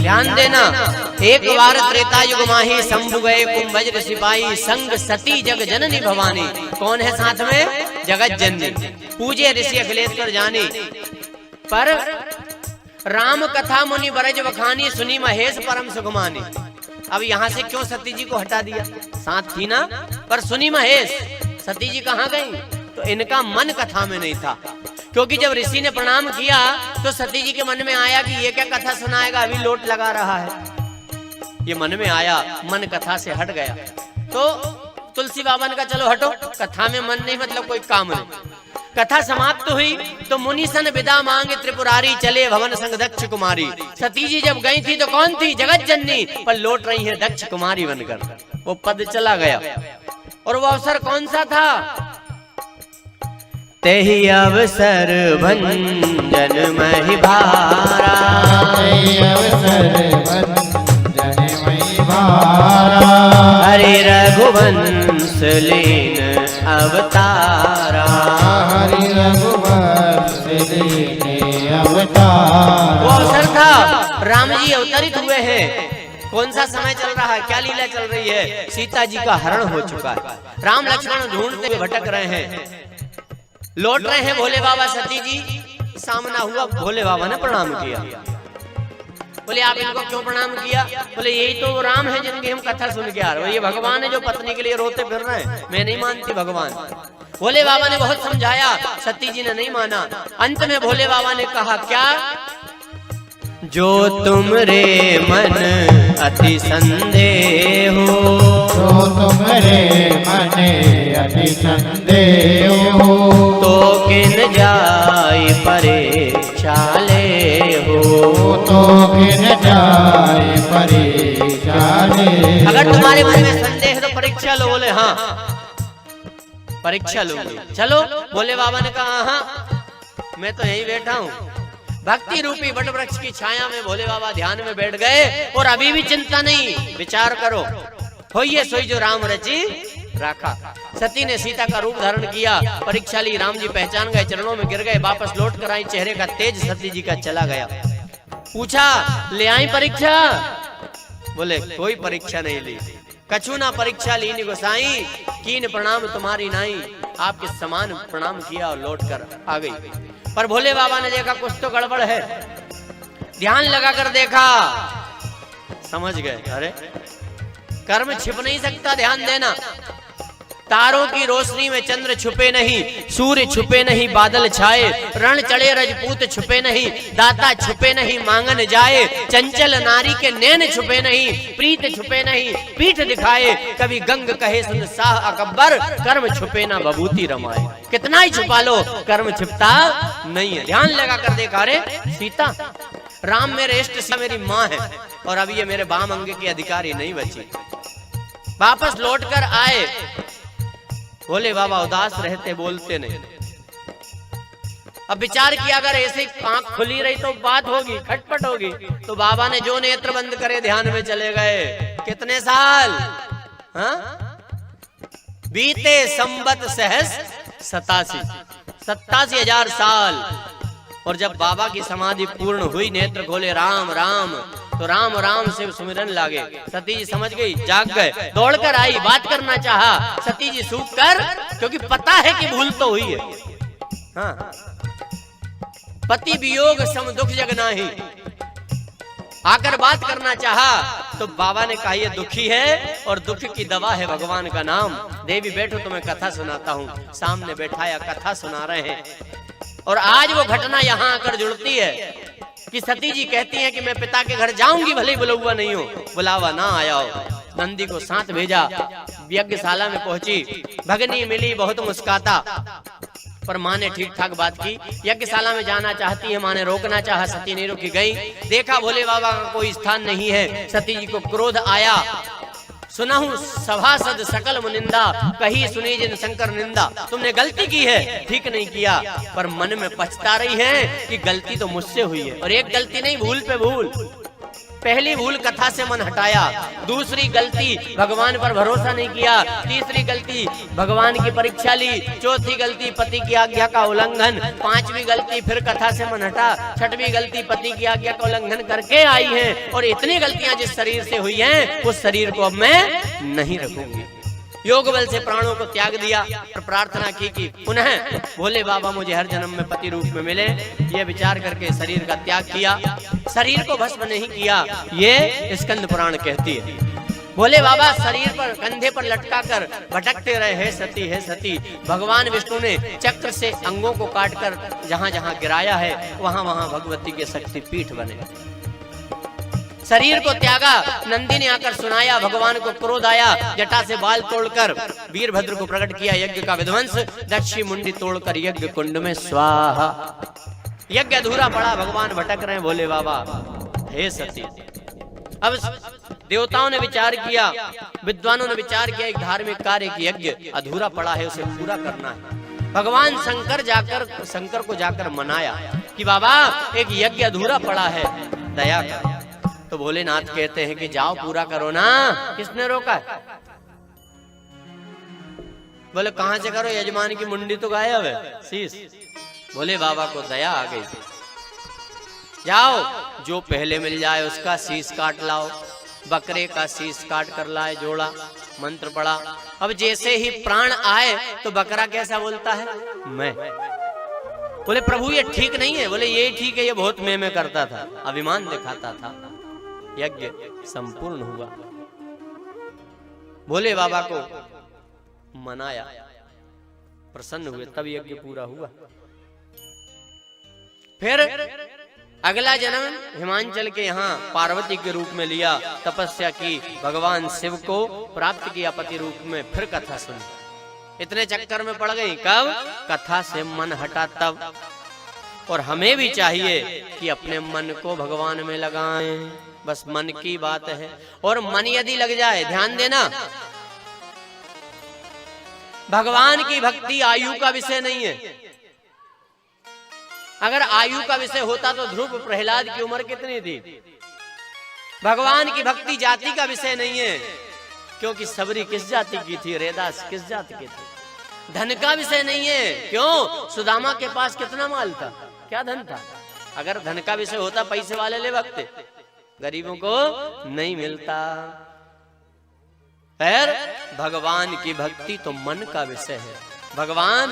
ध्यान देना। एक बार त्रेता युग माही शंभु गए कुंभज सिपाही संग सती जग जननी भवानी। कौन है साथ में? जगत जननी। पूजे ऋषि अखिलेश्वर जानी। पर राम कथा मुनि बरज बखानी सुनी महेश परम सुखमानी। अब यहाँ से क्यों सती जी को हटा दिया? साथ थी ना, पर सुनी महेश। सती जी कहाँ गई? तो इनका मन कथा में नहीं था, क्योंकि जब ऋषि ने प्रणाम किया तो सती जी के मन में आया कि ये क्या कथा सुनाएगा, अभी लोट लगा रहा है। ये मन में आया, मन कथा से हट गया। तो तुलसी बाबा ने कहा चलो हटो, कथा में मन नहीं मतलब कोई काम नहीं। कथा समाप्त हुई तो मुनि सन विदा मांगे त्रिपुरारी चले भवन संग दक्ष कुमारी। सती जी जब गई थी तो कौन थी? जगत जननी, पर लौट रही है दक्ष कुमारी बनकर। वो पद चला गया। और वो अवसर कौन सा था? तेहि अवसर भंजन महि भारा, तेहि अवसर भंजन महि भारा, हरि रघुवंश लीन अवतारा, हरि रघुवंश लीन अवतारा। वो अवसर था, राम जी अवतरित हुए हैं। कौन सा समय चल रहा है? क्या लीला चल रही है? सीता जी का हरण हो चुका है। राम लक्ष्मण ढूंढते हुए भटक रहे हैं, लौट रहे हैं भोले बाबा। सती जी सामना हुआ, भोले बाबा ने प्रणाम किया। बोले आप इनको क्यों प्रणाम किया? बोले यही तो वो राम है जिनकी हम कथा सुन के आ रहे हैं। ये भगवान है जो पत्नी के लिए रोते फिर रहे हैं। मैं नहीं मानती भगवान। भोले बाबा ने बहुत समझाया, सती जी ने नहीं माना। अंत में भोले बाबा ने कहा क्या? जो तुमरे मन अति संदेह हो, जो तुमरे मन अति संदेह हो, तो किन जाय परीक्षा ले हो, तो किन जाय परीक्षा ले। अगर तुम्हारे मन में संदेह है तो परीक्षा लो। बोले हाँ परीक्षा लूंगी। चलो। भोले बाबा ने कहा हाँ मैं तो यहीं बैठा हूँ। भक्ति रूपी वट वृक्ष की छाया में भोले बाबा ध्यान में बैठ गए। और अभी भी चिंता नहीं, विचार करो। होइए सोई जो राम रची राखा। सती ने सीता का रूप धारण किया, परीक्षा ली। राम जी पहचान गए, चरणों में गिर गए, वापस लौट कर आई। चेहरे का तेज सती जी का चला गया। पूछा ले आई परीक्षा? बोले कोई परीक्षा नहीं ली। कछु ना परीक्षा लीन गोसाई, कीन प्रणाम तुम्हारी नाई। आपके समान प्रणाम किया और लौट कर आ गई। पर भोले बाबा ने देखा कुछ तो गड़बड़ है। ध्यान लगाकर देखा, समझ गए अरे कर्म छिप नहीं सकता। ध्यान देना। तारों की रोशनी में चंद्र छुपे नहीं, सूर्य छुपे नहीं, बादल छाए, रण चढ़े रजपूत छुपे नहीं, दाता छुपे नहीं, मांगन जाए, चंचल नारी के नैन छुपे नहीं, प्रीत छुपे नहीं, पीठ दिखाए, कभी गंग कहे सुन शाह अकबर, कर्म छुपे ना बबूती रमाए। कितना ही छुपा लो कर्म छिपता नहीं है। ध्यान लगा कर देखा, अरे सीता राम मेरे इष्ट से मेरी माँ है और अब ये मेरे वाम अंग की अधिकारी नहीं बची। वापस लौट कर आए। भोले बाबा उदास रहते, बोलते नहीं। अब विचार किया अगर ऐसे आंख खुली रही तो बात होगी, खटपट होगी। तो बाबा ने जो नेत्र बंद करे ध्यान में चले गए। कितने साल? हाँ? बीते संबत सहस 87,000 साल। और जब बाबा की समाधि पूर्ण हुई, नेत्र खोले, राम राम, तो राम राम से सुमिरन लागे। सती जी समझ गई, जाग गए, दौड़कर आई, बात करना चाहा। सती जी सूख कर, क्योंकि पता है कि भूल तो हुई है। हाँ। पति वियोग सम दुख जग नाही। आकर बात करना चाहा तो बाबा ने कहा ये दुखी है और दुख की दवा है भगवान का नाम। देवी बैठो तुम्हें कथा सुनाता हूँ। सामने बैठाया, कथा सुना रहे हैं। और आज वो घटना यहाँ आकर जुड़ती है कि सती जी कहती हैं कि मैं पिता के घर जाऊंगी, भले ही बुलावा नहीं हो। बुलावा ना आया हो। नंदी को साथ भेजा, यज्ञशाला में पहुंची। भगनी मिली, बहुत मुस्काता, पर माँ ने ठीक ठाक बात की। यज्ञशाला में जाना चाहती है, माँ ने रोकना चाहा, सती नहीं रुकी। गई, देखा भोले बाबा का कोई स्थान नहीं है। सती जी को क्रोध आया। सुनहु सभासद सकल मुनिंदा, कही सुनी जिन शंकर निंदा। तुमने गलती की है, ठीक नहीं किया, पर मन में पछता रही है कि गलती तो मुझसे हुई है। और एक गलती नहीं, भूल पे भूल। पहली भूल कथा से मन हटाया, दूसरी गलती भगवान पर भरोसा नहीं किया, तीसरी गलती भगवान की परीक्षा ली, चौथी गलती पति की आज्ञा का उल्लंघन, पांचवी गलती फिर कथा से मन हटा, छठवीं गलती पति की आज्ञा का उल्लंघन करके आई हैं। और इतनी गलतियां जिस शरीर से हुई हैं उस शरीर को अब मैं नहीं रखूंगी। योग बल से प्राणों को त्याग दिया और प्रार्थना की कि पुनः भोले बाबा मुझे हर जन्म में पति रूप में मिले। ये विचार करके शरीर का त्याग किया, शरीर को भस्म नहीं किया, ये स्कंद पुराण कहती है। भोले बाबा शरीर पर कंधे पर लटका कर भटकते रहे, हे सती हे सती। भगवान विष्णु ने चक्र से अंगों को काटकर जहां जहां गिराया है वहां वहां भगवती के शक्ति पीठ बने। शरीर को त्यागा, नंदी ने आकर सुनाया, भगवान को क्रोध आया, जटा से बाल तोड़कर वीरभद्र को प्रकट किया, यज्ञ का विध्वंस, दक्षी मुंडी तोड़कर यज्ञ कुंड में स्वाहा। यज्ञ अधूरा पड़ा, भगवान भटक रहे, भोले बाबा हे सती। अब देवताओं ने विचार किया, विद्वानों ने विचार किया, एक धार्मिक कार्य की यज्ञ अधूरा पड़ा है, उसे पूरा करना है। भगवान शंकर को जाकर मनाया कि बाबा एक यज्ञ अधूरा पड़ा है, दया कर। तो भोलेनाथ कहते हैं कि जाओ पूरा करो ना, किसने रोका? बोले कहां से करो, यजमान की मुंडी तो गायब है, शीश। भोले बाबा को दया आ गई, जाओ जो पहले मिल जाए उसका शीश काट लाओ। बकरे का शीश काट कर लाए, जोड़ा, मंत्र पड़ा। अब जैसे ही प्राण आए तो बकरा कैसा बोलता है, मैं। बोले प्रभु ये ठीक नहीं है। बोले ये ठीक है, ये बहुत मैं करता था, अभिमान दिखाता था। यज्ञ संपूर्ण हुआ, भोले बाबा को मनाया, प्रसन्न हुए, तब यज्ञ पूरा हुआ। फिर अगला जन्म हिमांचल के यहाँ पार्वती के रूप में लिया, तपस्या की, भगवान शिव को प्राप्त किया पति रूप में। फिर कथा सुनी, इतने चक्कर में पड़ गई, कब कथा से मन हटा तब। और हमें भी चाहिए कि अपने मन को भगवान में लगाएं, बस मन की बात है। और मन यदि लग जाए, ध्यान देना, भगवान की भक्ति आयु का विषय नहीं है। अगर आयु का विषय होता तो ध्रुव प्रहलाद की उम्र कितनी थी? भगवान की भक्ति जाति का विषय नहीं है, क्योंकि सबरी किस जाति की थी, रेदास किस जाति की थी। धन का विषय नहीं है, क्यों? सुदामा के पास कितना माल था, क्या धन था? अगर धन का विषय होता पैसे वाले ले वक्ते, गरीबों को नहीं मिलता। फिर भगवान की भक्ति तो मन का विषय है। भगवान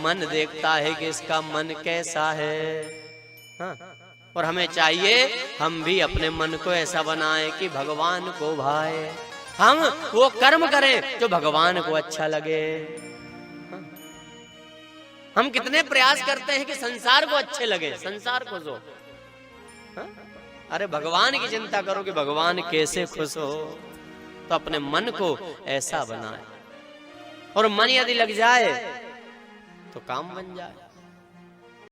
मन देखता है कि इसका मन कैसा है। हाँ? और हमें चाहिए हम भी अपने मन को ऐसा बनाएं कि भगवान को भाए, हम वो कर्म करें जो भगवान को अच्छा लगे। हाँ? हम कितने प्रयास करते हैं कि संसार को अच्छे लगे, संसार को जो। हाँ? अरे भगवान की चिंता करो कि भगवान कैसे खुश हो, तो अपने मन को ऐसा बनाए। और मन यदि लग जाए तो काम बन जाए।